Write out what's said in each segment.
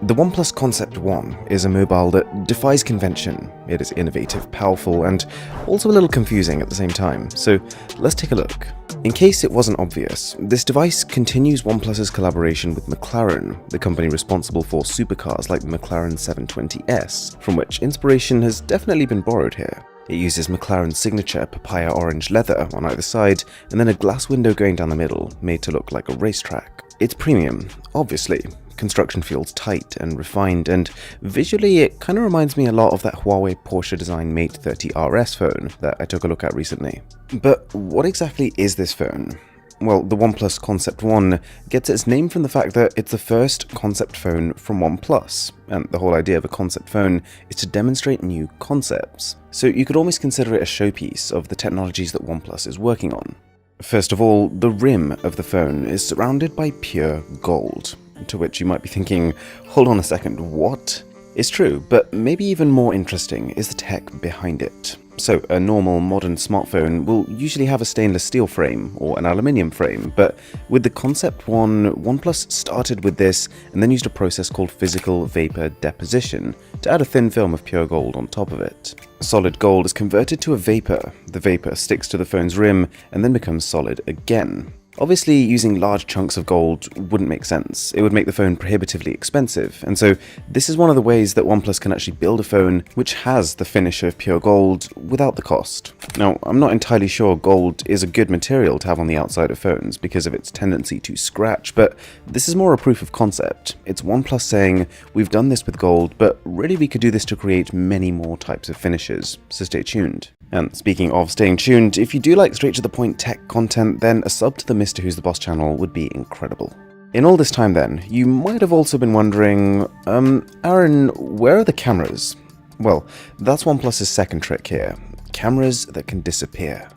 The OnePlus Concept One is a mobile that defies convention. It is innovative, powerful, and also a little confusing at the same time, so let's take a look. In case it wasn't obvious, this device continues OnePlus's collaboration with McLaren, the company responsible for supercars like the McLaren 720S, from which inspiration has definitely been borrowed here. It uses McLaren's signature papaya orange leather on either side, and then a glass window going down the middle, made to look like a racetrack. It's premium, obviously. Construction feels tight and refined, and visually it kind of reminds me a lot of that Huawei Porsche design Mate 30 RS phone that I took a look at recently. But what exactly is this phone? Well, the OnePlus Concept One gets its name from the fact that it's the first concept phone from OnePlus, and the whole idea of a concept phone is to demonstrate new concepts. So you could almost consider it a showpiece of the technologies that OnePlus is working on. First of all, the rim of the phone is surrounded by pure gold. To which you might be thinking, hold on a second, what? It's true, but maybe even more interesting is the tech behind it. So, a normal modern smartphone will usually have a stainless steel frame or an aluminium frame, but with the Concept One, OnePlus started with this and then used a process called physical vapor deposition to add a thin film of pure gold on top of it. Solid gold is converted to a vapor. The vapor sticks to the phone's rim and then becomes solid again. Obviously, using large chunks of gold wouldn't make sense. It would make the phone prohibitively expensive, and so this is one of the ways that OnePlus can actually build a phone which has the finish of pure gold without the cost. Now, I'm not entirely sure gold is a good material to have on the outside of phones because of its tendency to scratch, but this is more a proof of concept. It's OnePlus saying, we've done this with gold, but really we could do this to create many more types of finishes, so stay tuned. And speaking of staying tuned, if you do like straight-to-the-point tech content, then a sub to the Mr. Who's the Boss channel would be incredible. In all this time then, you might have also been wondering, Aaron, where are the cameras? Well, that's OnePlus's second trick here. Cameras that can disappear.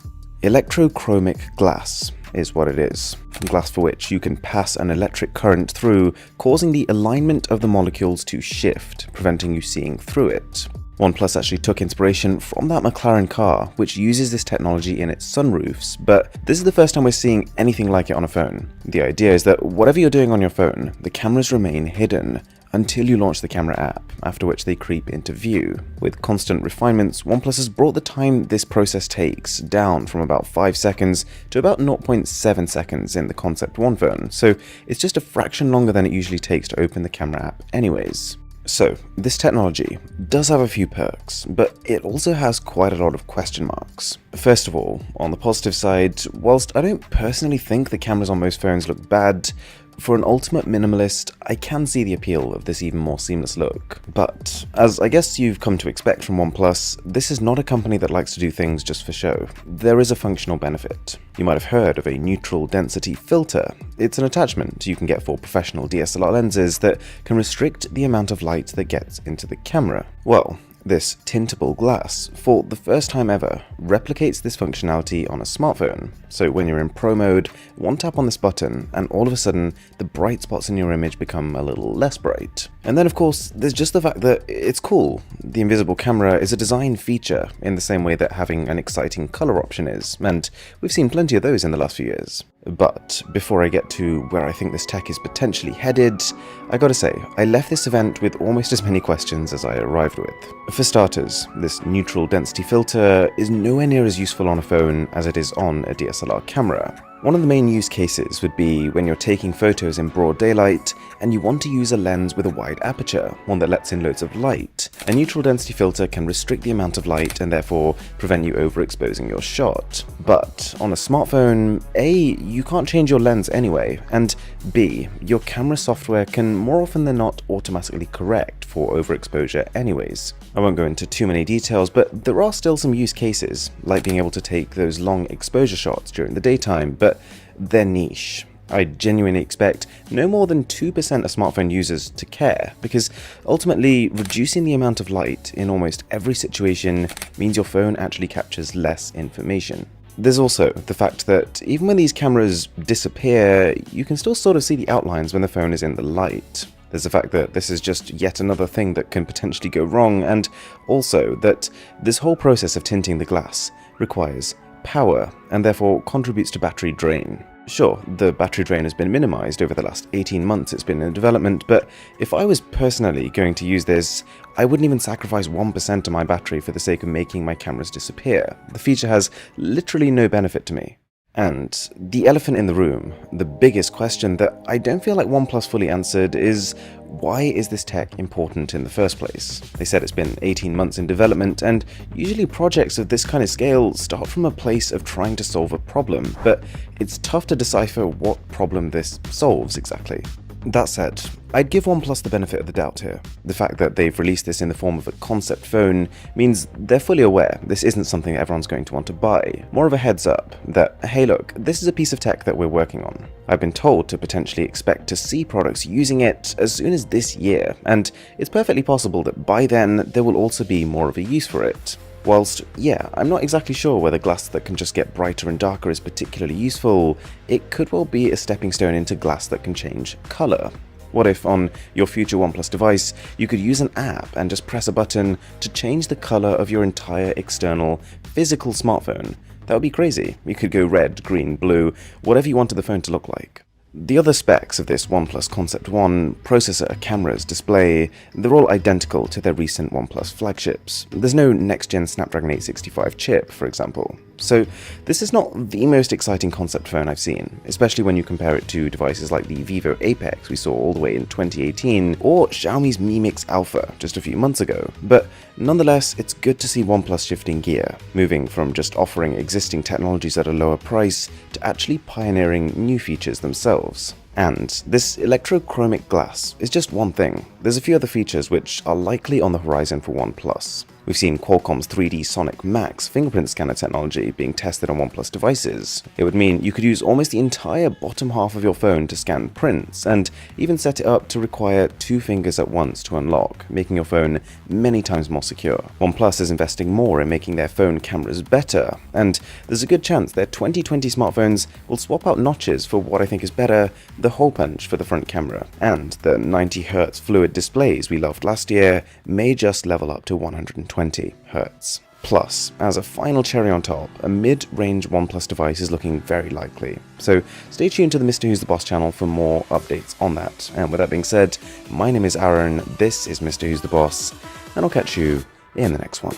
Electrochromic glass is what it is. Glass for which you can pass an electric current through, causing the alignment of the molecules to shift, preventing you seeing through it. OnePlus actually took inspiration from that McLaren car, which uses this technology in its sunroofs, but this is the first time we're seeing anything like it on a phone. The idea is that whatever you're doing on your phone, the cameras remain hidden until you launch the camera app, after which they creep into view. With constant refinements, OnePlus has brought the time this process takes down from about 5 seconds to about 0.7 seconds in the Concept One phone, so it's just a fraction longer than it usually takes to open the camera app anyways. So, this technology does have a few perks, but it also has quite a lot of question marks. First of all, on the positive side, whilst I don't personally think the cameras on most phones look bad, for an ultimate minimalist, I can see the appeal of this even more seamless look. But, as I guess you've come to expect from OnePlus, this is not a company that likes to do things just for show. There is a functional benefit. You might have heard of a neutral density filter. It's an attachment you can get for professional DSLR lenses that can restrict the amount of light that gets into the camera. Well, this tintable glass, for the first time ever, replicates this functionality on a smartphone. So when you're in pro mode, one tap on this button and all of a sudden the bright spots in your image become a little less bright. And then of course there's just the fact that it's cool. The invisible camera is a design feature in the same way that having an exciting color option is, and we've seen plenty of those in the last few years. But before I get to where I think this tech is potentially headed, I gotta say, I left this event with almost as many questions as I arrived with. For starters, this neutral density filter is nowhere near as useful on a phone as it is on a DSLR camera. One of the main use cases would be when you're taking photos in broad daylight and you want to use a lens with a wide aperture, one that lets in loads of light. A neutral density filter can restrict the amount of light and therefore prevent you overexposing your shot. But on a smartphone, A, you can't change your lens anyway, and B, your camera software can more often than not automatically correct for overexposure anyways. I won't go into too many details, but there are still some use cases, like being able to take those long exposure shots during the daytime, but they're niche. I genuinely expect no more than 2% of smartphone users to care, because ultimately reducing the amount of light in almost every situation means your phone actually captures less information. There's also the fact that even when these cameras disappear, you can still sort of see the outlines when the phone is in the light. There's the fact that this is just yet another thing that can potentially go wrong, and also that this whole process of tinting the glass requires power and therefore contributes to battery drain. Sure, the battery drain has been minimized over the last 18 months it's been in development, but if I was personally going to use this, I wouldn't even sacrifice 1% of my battery for the sake of making my cameras disappear. The feature has literally no benefit to me. And the elephant in the room, the biggest question that I don't feel like OnePlus fully answered is, why is this tech important in the first place? They said it's been 18 months in development, and usually projects of this kind of scale start from a place of trying to solve a problem, but it's tough to decipher what problem this solves exactly. That said, I'd give OnePlus the benefit of the doubt here. The fact that they've released this in the form of a concept phone means they're fully aware this isn't something everyone's going to want to buy. More of a heads up that, hey look, this is a piece of tech that we're working on. I've been told to potentially expect to see products using it as soon as this year, and it's perfectly possible that by then there will also be more of a use for it. Whilst, yeah, I'm not exactly sure whether glass that can just get brighter and darker is particularly useful, it could well be a stepping stone into glass that can change color. What if on your future OnePlus device, you could use an app and just press a button to change the color of your entire external physical smartphone? That would be crazy. You could go red, green, blue, whatever you wanted the phone to look like. The other specs of this OnePlus Concept One, processor, cameras, display, they're all identical to their recent OnePlus flagships. There's no next-gen Snapdragon 865 chip, for example. So this is not the most exciting concept phone I've seen, especially when you compare it to devices like the Vivo Apex we saw all the way in 2018, or Xiaomi's Mi Mix Alpha just a few months ago. But nonetheless, it's good to see OnePlus shifting gear, moving from just offering existing technologies at a lower price to actually pioneering new features themselves. And this electrochromic glass is just one thing. There's a few other features which are likely on the horizon for OnePlus. We've seen Qualcomm's 3D Sonic Max fingerprint scanner technology being tested on OnePlus devices. It would mean you could use almost the entire bottom half of your phone to scan prints, and even set it up to require 2 fingers at once to unlock, making your phone many times more secure. OnePlus is investing more in making their phone cameras better, and there's a good chance their 2020 smartphones will swap out notches for what I think is better, the hole punch for the front camera, and the 90Hz fluid displays we loved last year may just level up to 120Hz. Plus, as a final cherry on top, a mid-range OnePlus device is looking very likely. So stay tuned to the Mr. Who's the Boss channel for more updates on that. And with that being said, my name is Aaron, this is Mr. Who's the Boss, and I'll catch you in the next one.